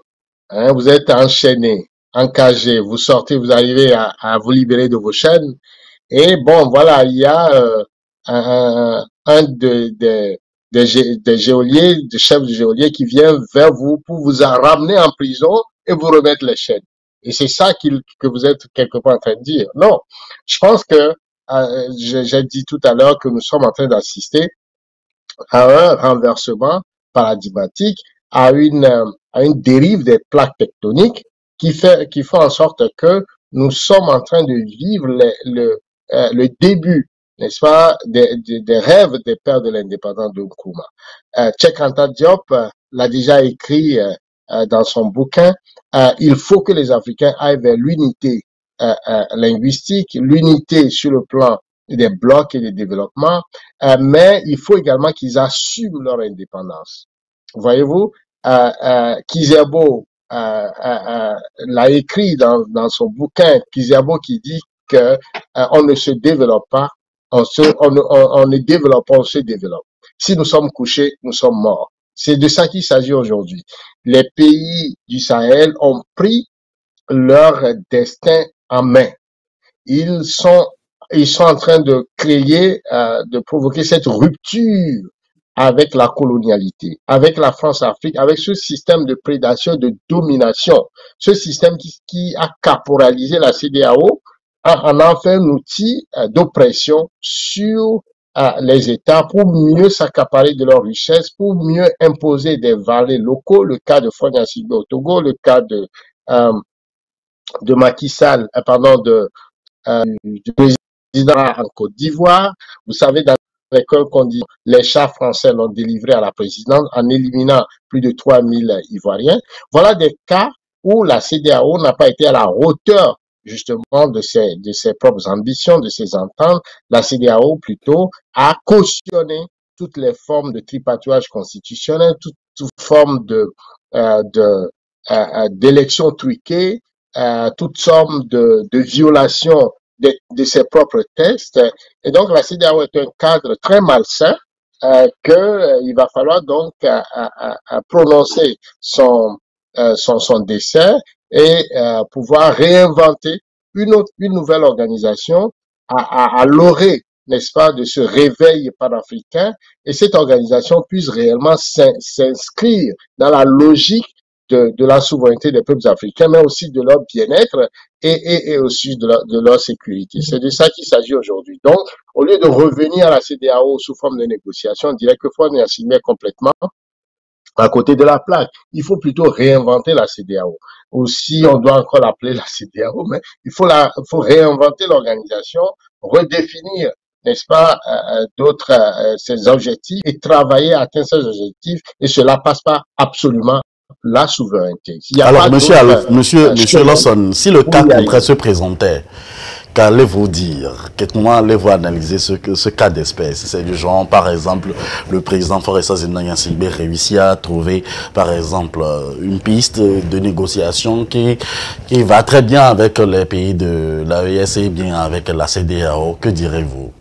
hein, vous êtes enchaîné, encagé, vous sortez, vous arrivez à vous libérer de vos chaînes. Et bon, voilà, il y a un des geôliers, des chefs de geôlier qui vient vers vous pour vous ramener en prison et vous remettre les chaînes. Et c'est ça que vous êtes quelque part en train de dire. Non, je pense que j'ai dit tout à l'heure que nous sommes en train d'assister à un renversement paradigmatique, à une dérive des plaques tectoniques qui fait en sorte que nous sommes en train de vivre le début, n'est-ce pas, des rêves des pères de l'indépendance de Nkrumah. Cheikh Anta Diop l'a déjà écrit dans son bouquin, il faut que les Africains aillent vers l'unité linguistique, l'unité sur le plan des blocs et des développements, mais il faut également qu'ils assument leur indépendance. Voyez-vous, Kizerbo l'a écrit dans son bouquin, Kizerbo qui dit que on ne se développe pas, on ne développe pas, on se développe. Si nous sommes couchés, nous sommes morts. C'est de ça qu'il s'agit aujourd'hui. Les pays du Sahel ont pris leur destin en main. Ils sont en train de créer, de provoquer cette rupture avec la colonialité, avec la France-Afrique, avec ce système de prédation, de domination, ce système qui a caporalisé la CEDEAO en fait un outil d'oppression sur les États pour mieux s'accaparer de leurs richesses, pour mieux imposer des valets locaux, le cas de Faure Gnassingbé au Togo, le cas de Macky Sall, du président en Côte d'Ivoire. Vous savez, dans l'école qu'on dit les chats français l'ont délivré à la présidence en éliminant plus de 3000 Ivoiriens. Voilà des cas où la CEDEAO n'a pas été à la hauteur justement de ses propres ambitions, de ses ententes. La CEDEAO plutôt a cautionné toutes les formes de tripatouage constitutionnel, toute forme d'élections truquées, toute somme de violation de ses propres textes. Et donc, la CEDEAO est un cadre très malsain qu'il va falloir donc prononcer son décès et pouvoir réinventer une nouvelle organisation à l'orée, n'est-ce pas, de ce réveil panafricain, et cette organisation puisse réellement s'inscrire dans la logique de la souveraineté des peuples africains, mais aussi de leur bien-être et aussi de leur sécurité. C'est de ça qu'il s'agit aujourd'hui. Donc, au lieu de revenir à la CEDEAO sous forme de négociation, on dirait que Faure Gnassingbé est complètement à côté de la plaque. Il faut plutôt réinventer la CEDEAO. Aussi, on doit encore l'appeler la CEDEAO, mais il faut réinventer l'organisation, redéfinir, n'est-ce pas, ses objectifs et travailler à atteindre ces objectifs. Et cela passe pas absolument la souveraineté. Alors, monsieur Lawson, si le cas concret se présentait, qu'allez-vous dire? Comment allez-vous analyser ce cas d'espèce? C'est du genre, par exemple, le président Faure Gnassingbé réussit à trouver, par exemple, une piste de négociation qui va très bien avec les pays de l'AES et bien avec la CEDEAO. Que direz-vous?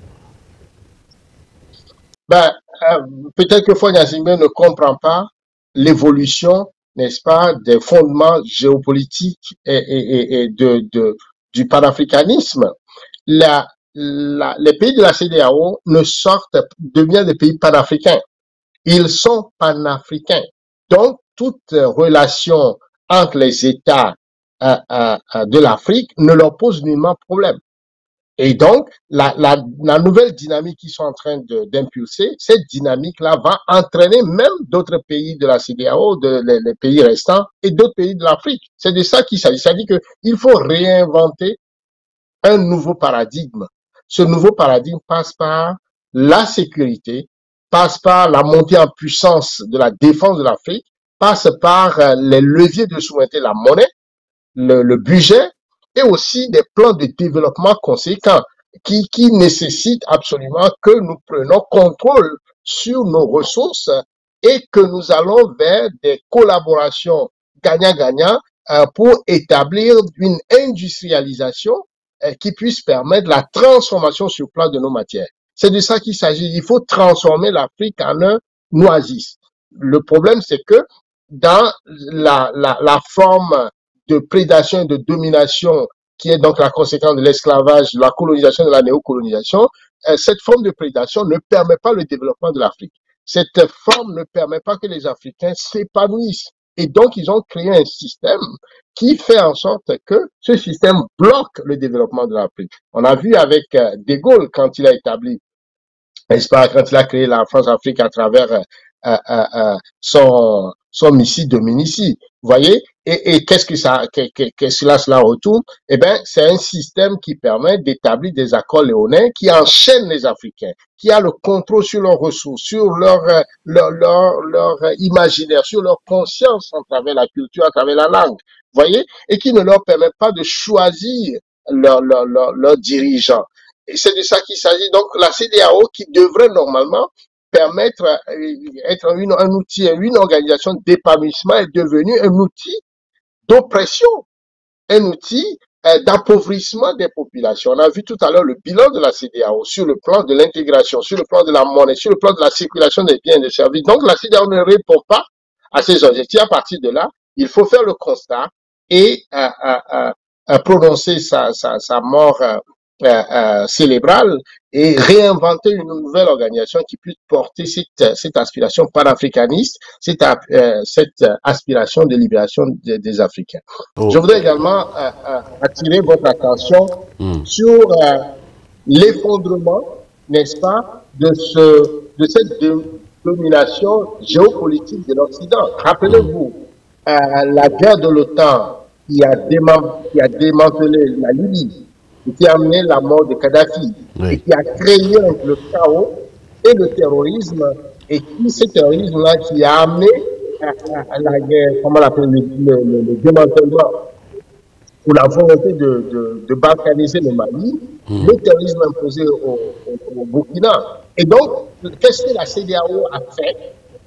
Peut-être que Faure Gnassingbé ne comprend pas l'évolution, n'est-ce pas, des fondements géopolitiques et du panafricanisme, les pays de la CEDEAO ne sortent deviennent des pays panafricains. Ils sont panafricains. Donc, toute relation entre les États de l'Afrique ne leur pose nullement problème. Et donc, la nouvelle dynamique qu'ils sont en train d'impulser, cette dynamique-là va entraîner même d'autres pays de la CEDEAO, les pays restants, et d'autres pays de l'Afrique. C'est de ça qu'il s'agit. Ça dit qu'il faut réinventer un nouveau paradigme. Ce nouveau paradigme passe par la sécurité, passe par la montée en puissance de la défense de l'Afrique, passe par les leviers de souveraineté, la monnaie, le budget, et aussi des plans de développement conséquents qui nécessitent absolument que nous prenions contrôle sur nos ressources et que nous allons vers des collaborations gagnant-gagnant pour établir une industrialisation qui puisse permettre la transformation sur le plan de nos matières. C'est de ça qu'il s'agit. Il faut transformer l'Afrique en un oasis. Le problème, c'est que dans la forme de prédation et de domination qui est donc la conséquence de l'esclavage, de la colonisation, de la néocolonisation, cette forme de prédation ne permet pas le développement de l'Afrique. Cette forme ne permet pas que les Africains s'épanouissent. Et donc, ils ont créé un système qui fait en sorte que ce système bloque le développement de l'Afrique. On a vu avec De Gaulle quand il a établi, n'est-ce pas, quand il a créé la France-Afrique à travers son missile Dominici. Vous voyez? Et qu'est-ce que cela retourne? Eh bien, c'est un système qui permet d'établir des accords léonins qui enchaînent les Africains, qui a le contrôle sur leurs ressources, sur leur imaginaire, sur leur conscience à travers la culture, à travers la langue. Vous voyez? Et qui ne leur permet pas de choisir leurs dirigeants. Et c'est de ça qu'il s'agit. Donc, la CEDEAO qui devrait normalement permettre, être un outil, une organisation d'épanouissement est devenue un outil d'oppression, un outil d'appauvrissement des populations. On a vu tout à l'heure le bilan de la CEDEAO sur le plan de l'intégration, sur le plan de la monnaie, sur le plan de la circulation des biens et des services. Donc, la CEDEAO ne répond pas à ces objectifs. À partir de là, il faut faire le constat et prononcer sa mort cérébrale et réinventer une nouvelle organisation qui puisse porter cette aspiration panafricaniste, cette aspiration de libération des Africains. Je voudrais également attirer votre attention sur l'effondrement, n'est-ce pas, de cette domination géopolitique de l'Occident. Rappelez-vous, la guerre de l'OTAN qui a démantelé la Libye, qui a amené la mort de Kadhafi, et qui a créé le chaos et le terrorisme, et ce terrorisme-là qui a amené la guerre, comment on appelle, le démantèlement ou la volonté de balkaniser le Mali, le terrorisme imposé au Burkina. Et donc, qu'est-ce que la CEDEAO a fait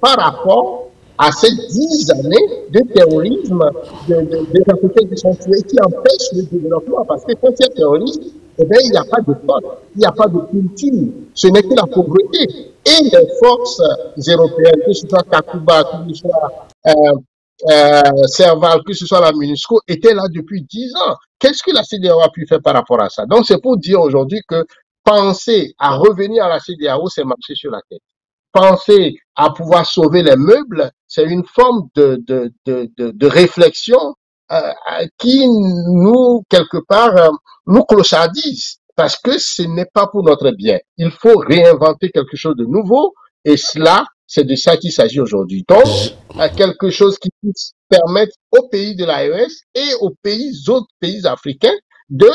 par rapport à ces 10 années de terrorisme des Africains qui sont tués, qui empêchent le développement? Parce que quand il y a terrorisme, eh bien, il n'y a pas de code, il n'y a pas de culture, ce n'est que la pauvreté. Et les forces européennes, que ce soit Takuba, que ce soit Serval, que ce soit la MONUSCO, étaient là depuis 10 ans. Qu'est-ce que la CEDEAO a pu faire par rapport à ça? Donc, c'est pour dire aujourd'hui que penser à revenir à la CEDEAO, c'est marcher sur la tête. Penser à pouvoir sauver les meubles, c'est une forme de réflexion qui nous, quelque part, nous clochardise, parce que ce n'est pas pour notre bien. Il faut réinventer quelque chose de nouveau, et cela, c'est de ça qu'il s'agit aujourd'hui. Donc, quelque chose qui puisse permettre aux pays de l'AES et aux autres pays africains de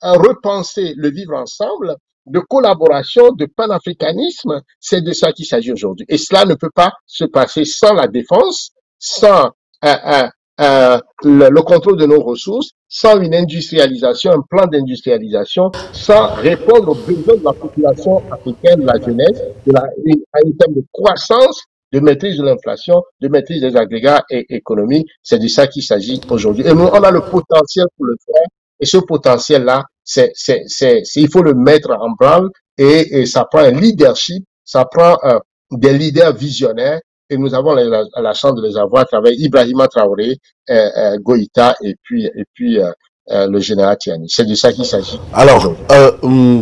repenser le vivre ensemble, de collaboration, de panafricanisme. C'est de ça qu'il s'agit aujourd'hui. Et cela ne peut pas se passer sans la défense, sans le contrôle de nos ressources, sans une industrialisation, un plan d'industrialisation, sans répondre aux besoins de la population africaine, de la jeunesse, à une terme de croissance, de maîtrise de l'inflation, de maîtrise des agrégats économiques. C'est de ça qu'il s'agit aujourd'hui. Et nous, on a le potentiel pour le faire. Et ce potentiel-là, il faut le mettre en branle, et ça prend un leadership, ça prend des leaders visionnaires, et nous avons la chance de les avoir à travers Ibrahima Traoré, Goïta et puis le général Tiani. C'est de ça qu'il s'agit Alors, aujourd'hui.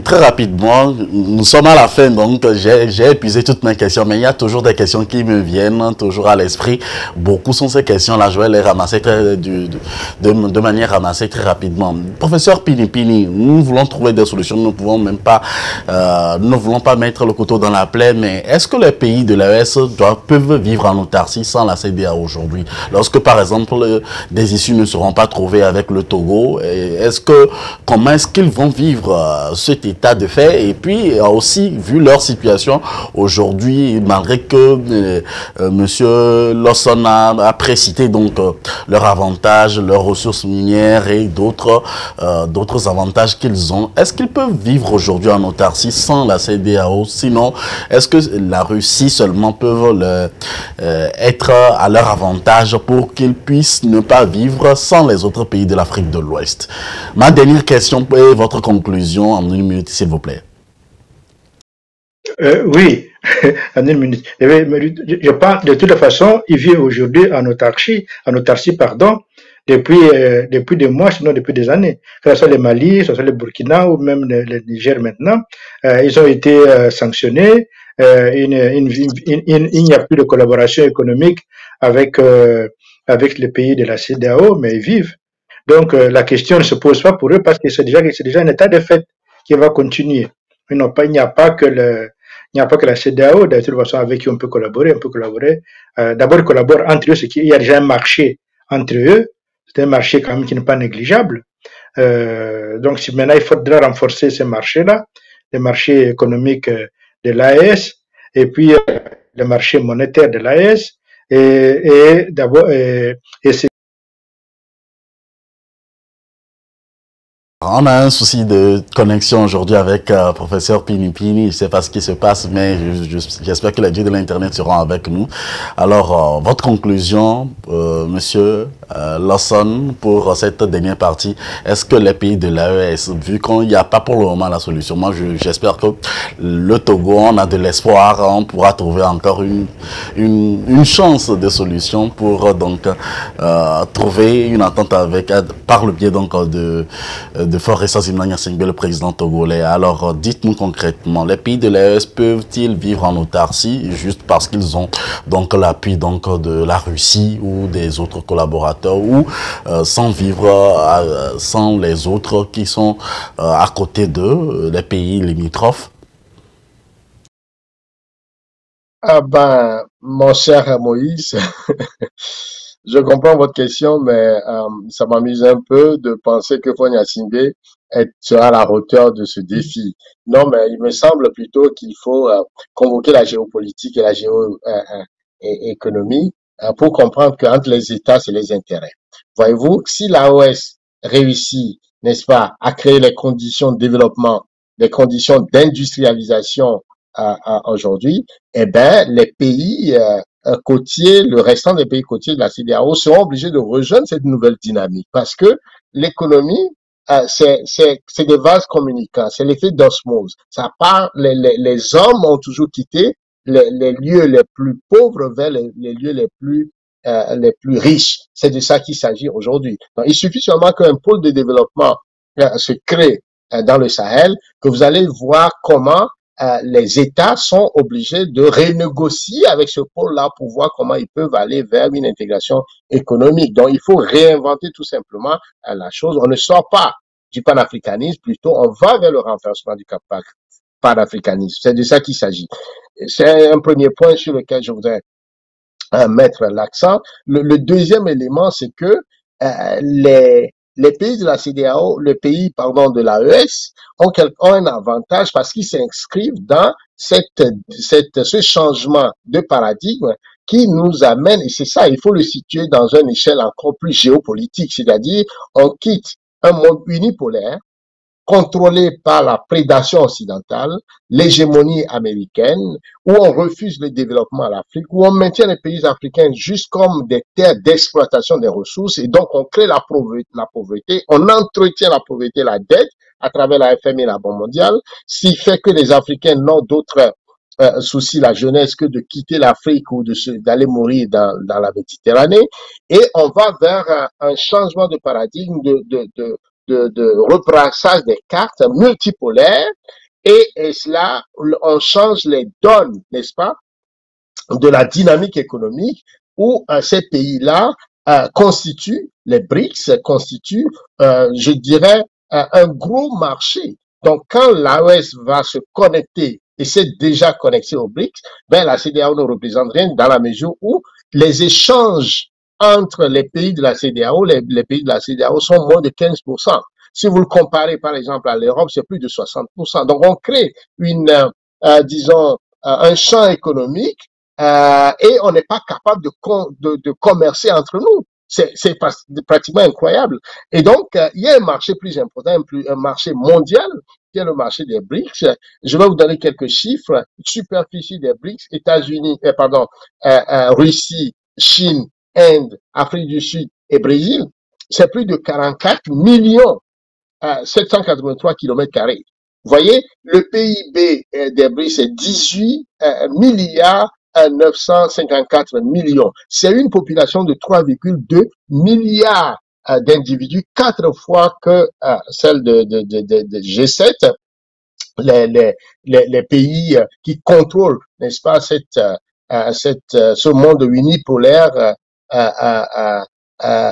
très rapidement, nous sommes à la fin, donc j'ai épuisé toutes mes questions, mais il y a toujours des questions qui me viennent toujours à l'esprit. Beaucoup sont ces questions-là, je vais les ramasser de manière ramassée très rapidement. Professeur Pinipini, nous voulons trouver des solutions, nous ne pouvons même pas, nous ne voulons pas mettre le couteau dans la plaie, mais est-ce que les pays de l'ES peuvent vivre en autarcie sans la CEDEAO aujourd'hui? Lorsque, par exemple, des issues ne seront pas trouvées avec le Togo, comment est-ce qu'ils vont vivre cet état de fait? Et puis aussi, vu leur situation aujourd'hui, malgré que Monsieur Lawson a précité donc leurs avantages, leurs ressources minières et d'autres avantages qu'ils ont, est-ce qu'ils peuvent vivre aujourd'hui en autarcie sans la CEDEAO? Sinon, est-ce que la Russie seulement peut être à leur avantage pour qu'ils puissent ne pas vivre sans les autres pays de l'Afrique de l'Ouest? Ma dernière question et votre conclusion en 1 minute, s'il vous plaît. Oui, en 1 minute. Je pense, de toute façon, il vit aujourd'hui en autarcie, pardon, depuis des mois, sinon depuis des années. Que ce soit le Mali, que ce soit le Burkina ou même le Niger maintenant, ils ont été sanctionnés. Il n'y a plus de collaboration économique avec les pays de la CEDEAO, mais ils vivent. Donc, la question ne se pose pas pour eux parce que c'est déjà un état de fait qui va continuer. Il n'y a pas que la CEDEAO, de toute façon, avec qui on peut collaborer. D'abord, ils collaborent entre eux, c'est qu'il y a déjà un marché entre eux. C'est un marché quand même qui n'est pas négligeable. Donc, si maintenant il faudra renforcer ce marché-là, le marché économique de l'AES, et puis le marché monétaire de l'AES, et d'abord, et c'est On a un souci de connexion aujourd'hui avec professeur Pinipini. Je ne sais pas ce qui se passe, mais j'espère que les dieux de l'Internet seront avec nous. Alors, votre conclusion, monsieur Lawson, pour cette dernière partie, est-ce que les pays de l'AES, vu qu'il n'y a pas pour le moment la solution, moi j'espère que le Togo, on a de l'espoir, on pourra trouver encore une chance de solution pour donc trouver une entente avec, par le biais donc de Faure Gnassingbé Sengbe, le président togolais. Alors, dites-nous concrètement, les pays de l'AES peuvent-ils vivre en autarcie juste parce qu'ils ont donc l'appui donc de la Russie ou des autres collaborateurs, ou sans vivre sans les autres qui sont à côté d'eux, les pays limitrophes? Ah ben, mon cher Moïse, je comprends votre question, mais ça m'amuse un peu de penser que Fonya Singbe sera à la hauteur de ce défi. Non, mais il me semble plutôt qu'il faut convoquer la géopolitique et la géoéconomie pour comprendre qu'entre les États, c'est les intérêts. Voyez-vous, si l'AOS réussit, n'est-ce pas, à créer les conditions de développement, les conditions d'industrialisation aujourd'hui, eh ben, les pays côtiers, le restant des pays côtiers de la CEDEAO seront obligés de rejoindre cette nouvelle dynamique parce que l'économie, c'est des vases communicants, c'est l'effet d'osmose. Ça part, les hommes ont toujours quitté les lieux les plus pauvres vers les lieux les plus riches. C'est de ça qu'il s'agit aujourd'hui. Donc, il suffit seulement qu'un pôle de développement se crée dans le Sahel, que vous allez voir comment les États sont obligés de renégocier avec ce pôle-là pour voir comment ils peuvent aller vers une intégration économique. Donc, il faut réinventer tout simplement la chose. On ne sort pas du panafricanisme, plutôt on va vers le renforcement du panafricanisme. C'est de ça qu'il s'agit. C'est un premier point sur lequel je voudrais mettre l'accent. Le deuxième élément, c'est que les pays de la CEDEAO, le pays, pardon, de l'AES, ont un avantage parce qu'ils s'inscrivent dans ce changement de paradigme qui nous amène, et c'est ça, il faut le situer dans une échelle encore plus géopolitique, c'est-à-dire on quitte un monde unipolaire contrôlé par la prédation occidentale, l'hégémonie américaine, où on refuse le développement à l'Afrique, où on maintient les pays africains juste comme des terres d'exploitation des ressources, et donc on crée la pauvreté, on entretient la pauvreté, la dette, à travers la FMI et la Banque mondiale, ce qui fait que les Africains n'ont d'autres soucis la jeunesse que de quitter l'Afrique ou d'aller mourir dans la Méditerranée, et on va vers un changement de paradigme de rebrassage des cartes multipolaires et cela, on change les donnes, n'est-ce pas, de la dynamique économique où ces pays-là constituent, les BRICS constituent, je dirais, un gros marché. Donc, quand l'AES va se connecter, et c'est déjà connecté aux BRICS, ben la CEDEAO ne représente rien dans la mesure où les échanges entre les pays de la CEDEAO, les pays de la CEDEAO sont moins de 15%. Si vous le comparez, par exemple, à l'Europe, c'est plus de 60%. Donc, on crée disons, un champ économique et on n'est pas capable de commercer entre nous. C'est pratiquement incroyable. Et donc, il y a un marché plus important, un marché mondial, qui est le marché des BRICS. Je vais vous donner quelques chiffres. Superficie des BRICS, États-Unis, Russie, Chine, Inde, Afrique du Sud et Brésil, c'est plus de 44 millions 783 kilomètres carrés. Vous voyez, le PIB des BRICS, c'est 18 milliards 954 millions. C'est une population de 3,2 milliards d'individus, 4 fois que celle de G7, les pays qui contrôlent, n'est-ce pas, ce monde unipolaire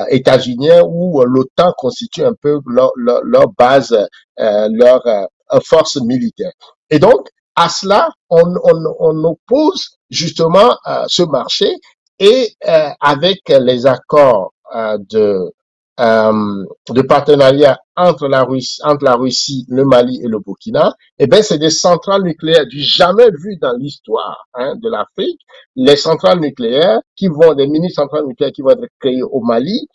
états-unien où l'OTAN constitue un peu leur base, leur force militaire. Et donc, à cela, on oppose justement ce marché et avec les accords de partenariat entre la Russie, le Mali et le Burkina, eh ben c'est des centrales nucléaires du jamais vu dans l'histoire de l'Afrique. Les centrales nucléaires des mini-centrales nucléaires qui vont être créées au Mali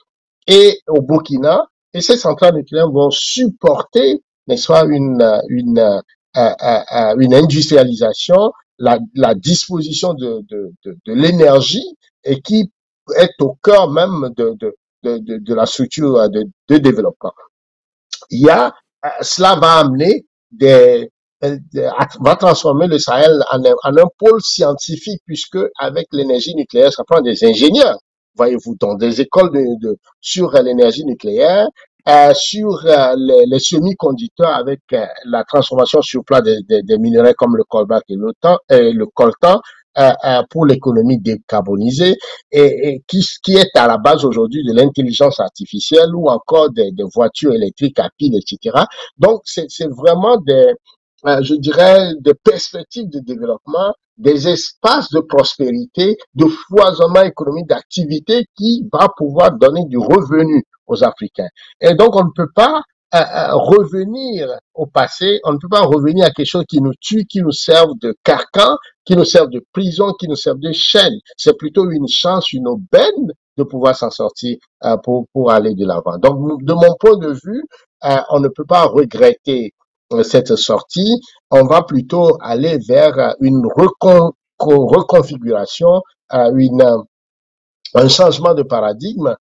et au Burkina, et ces centrales nucléaires vont supporter, n'est-ce pas, une industrialisation, la disposition de l'énergie et qui est au cœur même de la structure de développement. Cela va amener va transformer le Sahel en un pôle scientifique puisque avec l'énergie nucléaire, ça prend des ingénieurs, voyez-vous, dans des écoles sur l'énergie nucléaire, sur les semi-conducteurs avec la transformation sur place des minerais comme le coltan et le coltan, pour l'économie décarbonisée et qui est à la base aujourd'hui de l'intelligence artificielle ou encore des voitures électriques à piles, etc. Donc, c'est vraiment je dirais, des perspectives de développement, des espaces de prospérité, de foisonnement économique, d'activité qui va pouvoir donner du revenu aux Africains. Et donc, on ne peut pas revenir au passé, on ne peut pas revenir à quelque chose qui nous tue, qui nous serve de carcan, qui nous serve de prison, qui nous serve de chaîne. C'est plutôt une chance, une aubaine de pouvoir s'en sortir pour aller de l'avant. Donc, de mon point de vue, on ne peut pas regretter cette sortie. On va plutôt aller vers une reconfiguration, un changement de paradigme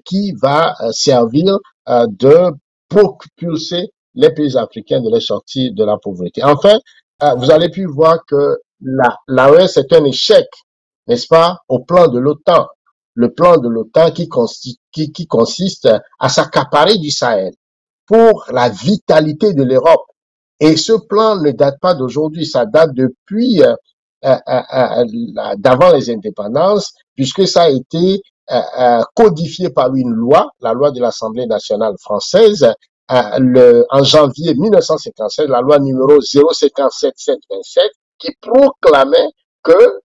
qui va servir de propulser les pays africains de les sortir de la pauvreté. Enfin, vous avez pu voir que l'AES est un échec, n'est-ce pas, au plan de l'OTAN. Le plan de l'OTAN qui consiste à s'accaparer du Sahel pour la vitalité de l'Europe. Et ce plan ne date pas d'aujourd'hui, ça date depuis d'avant les indépendances, puisque ça a été codifié par une loi, la loi de l'Assemblée nationale française, en janvier 1957, la loi numéro 057727, qui proclamait que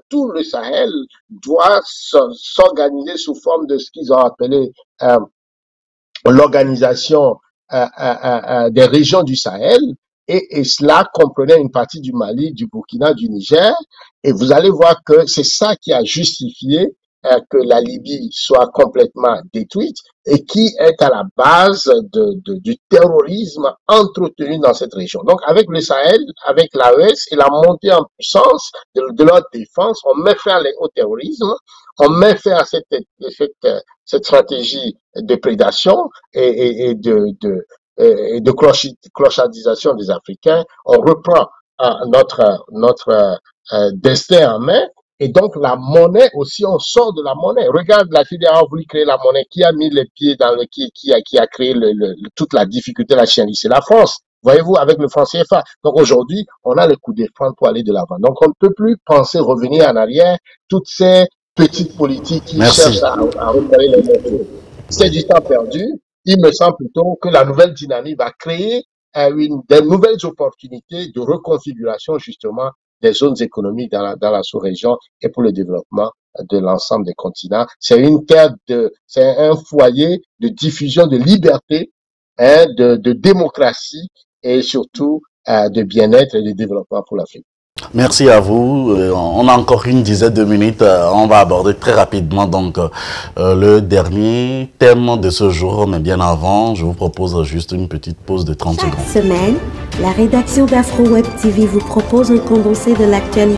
tout le Sahel doit s'organiser sous forme de ce qu'ils ont appelé l'organisation des régions du Sahel, et cela comprenait une partie du Mali, du Burkina, du Niger, et vous allez voir que c'est ça qui a justifié que la Libye soit complètement détruite et qui est à la base du terrorisme entretenu dans cette région. Donc avec le Sahel, avec l'AES et la montée en puissance de leur défense, on met fin au terrorisme, on met fin à cette stratégie de prédation et de clochardisation des Africains. On reprend notre destin en main Et donc, la monnaie aussi, on sort de la monnaie. Regarde, la CEDEAO a voulu créer la monnaie. Qui a mis les pieds dans le, qui a créé toute la difficulté, la chienlit? C'est la France. Voyez-vous, avec le franc CFA. Donc aujourd'hui, on a le coup de frein pour aller de l'avant. Donc on ne peut plus penser revenir en arrière. Toutes ces petites politiques qui cherchent à refaire les mesures. C'est du temps perdu. Il me semble plutôt que la nouvelle dynamique va créer des nouvelles opportunités de reconfiguration justement des zones économiques dans la sous-région et pour le développement de l'ensemble des continents. C'est une terre c'est un foyer de diffusion de liberté, de démocratie et surtout de bien-être et de développement pour l'Afrique. Merci à vous. On a encore une dizaine de minutes. On va aborder très rapidement donc le dernier thème de ce jour. Mais bien avant, je vous propose juste une petite pause de 30 secondes. Chaque semaine, la rédaction d'Afro Web TV vous propose un condensé de l'actualité.